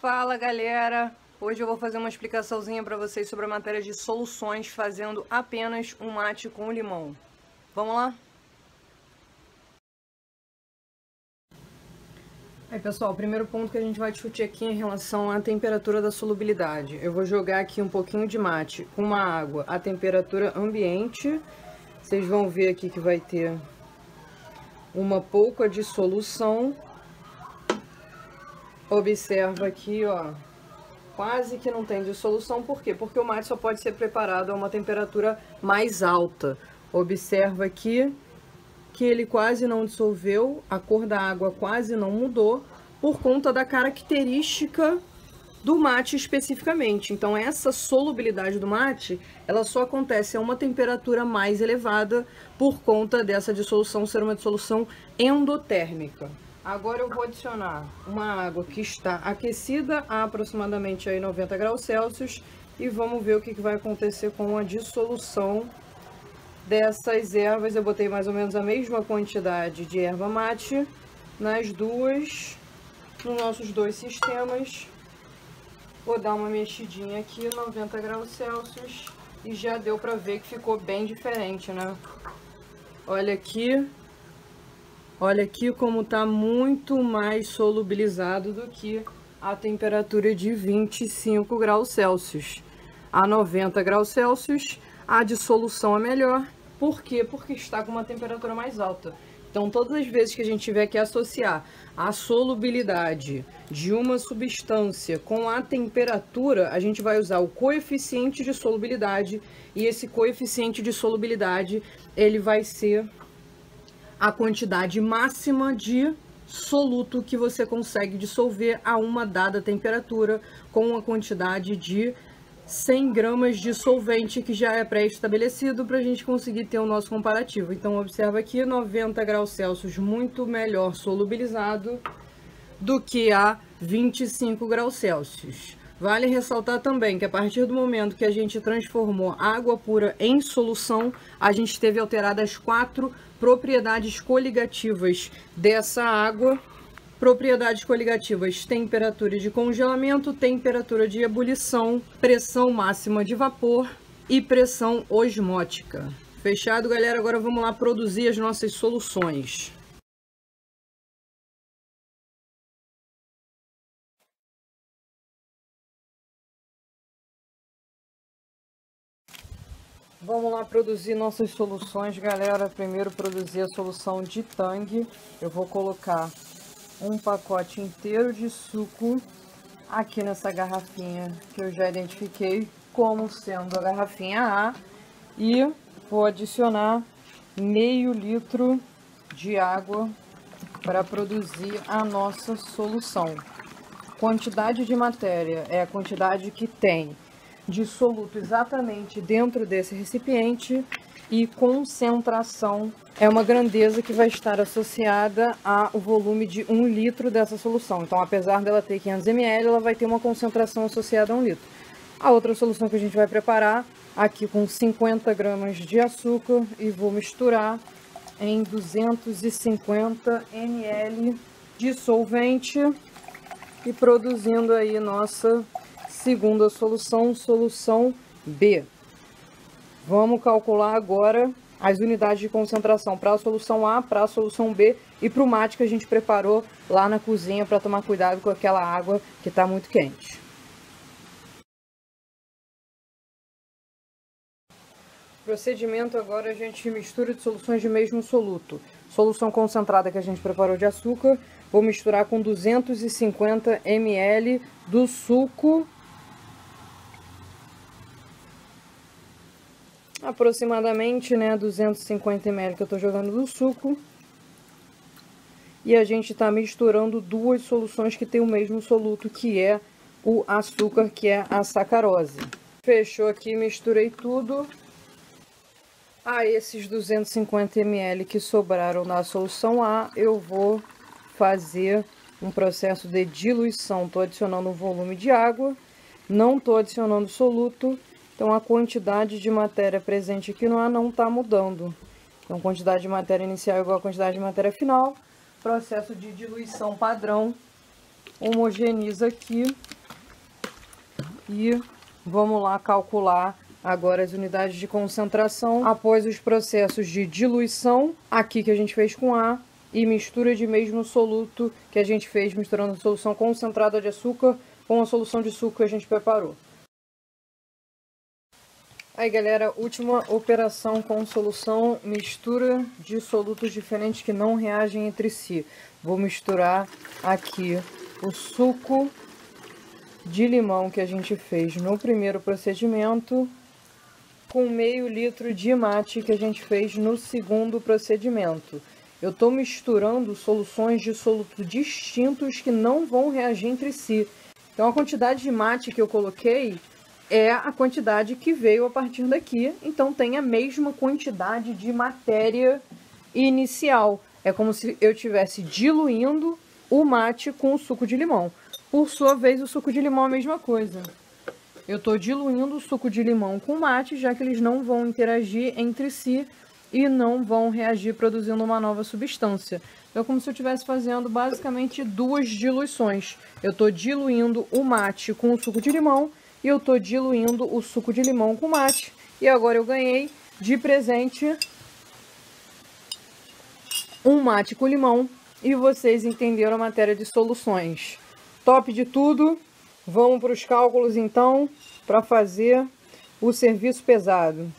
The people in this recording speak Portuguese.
Fala galera, hoje eu vou fazer uma explicaçãozinha para vocês sobre a matéria de soluções fazendo apenas um mate com limão. Vamos lá? Aí pessoal, o primeiro ponto que a gente vai discutir aqui é em relação à temperatura da solubilidade. Eu vou jogar aqui um pouquinho de mate com uma água a temperatura ambiente. Vocês vão ver aqui que vai ter uma polpa de solução. Observa aqui, ó, quase que não tem dissolução. Por quê? Porque o mate só pode ser preparado a uma temperatura mais alta. Observa aqui que ele quase não dissolveu, a cor da água quase não mudou, por conta da característica do mate especificamente. Então essa solubilidade do mate, ela só acontece a uma temperatura mais elevada por conta dessa dissolução ser uma dissolução endotérmica. Agora eu vou adicionar uma água que está aquecida a aproximadamente aí 90 graus Celsius e vamos ver o que vai acontecer com a dissolução dessas ervas. Eu botei mais ou menos a mesma quantidade de erva mate nos nossos dois sistemas. Vou dar uma mexidinha aqui, 90 graus Celsius, e já deu para ver que ficou bem diferente, né? Olha aqui como tá muito mais solubilizado do que a temperatura de 25 graus Celsius. A 90 graus Celsius, a dissolução é melhor. Por quê? Porque está com uma temperatura mais alta. Então, todas as vezes que a gente tiver que associar a solubilidade de uma substância com a temperatura, a gente vai usar o coeficiente de solubilidade, e esse coeficiente de solubilidade, ele vai ser a quantidade máxima de soluto que você consegue dissolver a uma dada temperatura, com a quantidade de 100 gramas de solvente que já é pré-estabelecido para a gente conseguir ter o nosso comparativo. Então observa aqui, 90 graus Celsius muito melhor solubilizado do que a 25 graus Celsius. Vale ressaltar também que a partir do momento que a gente transformou água pura em solução, a gente teve alteradas 4 propriedades coligativas dessa água. Propriedades coligativas: temperatura de congelamento, temperatura de ebulição, pressão máxima de vapor e pressão osmótica. Fechado, galera? Agora vamos lá produzir as nossas soluções. Vamos lá produzir nossas soluções, galera. Primeiro produzir a solução de Tang. Eu vou colocar um pacote inteiro de suco aqui nessa garrafinha que eu já identifiquei como sendo a garrafinha A, e vou adicionar meio litro de água para produzir a nossa solução. Quantidade de matéria é a quantidade que tem de soluto exatamente dentro desse recipiente, e concentração é uma grandeza que vai estar associada ao volume de 1 litro dessa solução. Então, apesar dela ter 500 ml, ela vai ter uma concentração associada a 1 litro. A outra solução que a gente vai preparar aqui com 50 gramas de açúcar, e vou misturar em 250 ml de solvente e produzindo aí nossa segunda solução, solução B. Vamos calcular agora as unidades de concentração para a solução A, para a solução B e para o mate que a gente preparou lá na cozinha, para tomar cuidado com aquela água que está muito quente. Procedimento agora: a gente mistura de soluções de mesmo soluto. Solução concentrada que a gente preparou de açúcar, vou misturar com 250 ml do suco, aproximadamente, né, 250 ml que eu tô jogando do suco. E a gente tá misturando duas soluções que tem o mesmo soluto, que é o açúcar, que é a sacarose. Fechou aqui, misturei tudo. A esses 250 ml que sobraram na solução A, eu vou fazer um processo de diluição. Tô adicionando um volume de água, não tô adicionando soluto. Então, a quantidade de matéria presente aqui no A não está mudando. Então, quantidade de matéria inicial é igual a quantidade de matéria final. Processo de diluição padrão. Homogeneiza aqui E vamos lá calcular agora as unidades de concentração após os processos de diluição, aqui que a gente fez com A, e mistura de mesmo soluto que a gente fez misturando a solução concentrada de açúcar com a solução de suco que a gente preparou. Aí, galera, última operação com solução, mistura de solutos diferentes que não reagem entre si. Vou misturar aqui o suco de limão que a gente fez no primeiro procedimento com meio litro de mate que a gente fez no segundo procedimento. Eu estou misturando soluções de soluto distintos que não vão reagir entre si. Então a quantidade de mate que eu coloquei é a quantidade que veio a partir daqui. Então tem a mesma quantidade de matéria inicial. É como se eu estivesse diluindo o mate com o suco de limão. Por sua vez, o suco de limão é a mesma coisa. Eu estou diluindo o suco de limão com mate, já que eles não vão interagir entre si e não vão reagir produzindo uma nova substância. Então é como se eu estivesse fazendo basicamente duas diluições. Eu estou diluindo o mate com o suco de limão e eu estou diluindo o suco de limão com mate. E agora eu ganhei de presente um mate com limão e vocês entenderam a matéria de soluções. Top de tudo! Vamos para os cálculos então, para fazer o serviço pesado.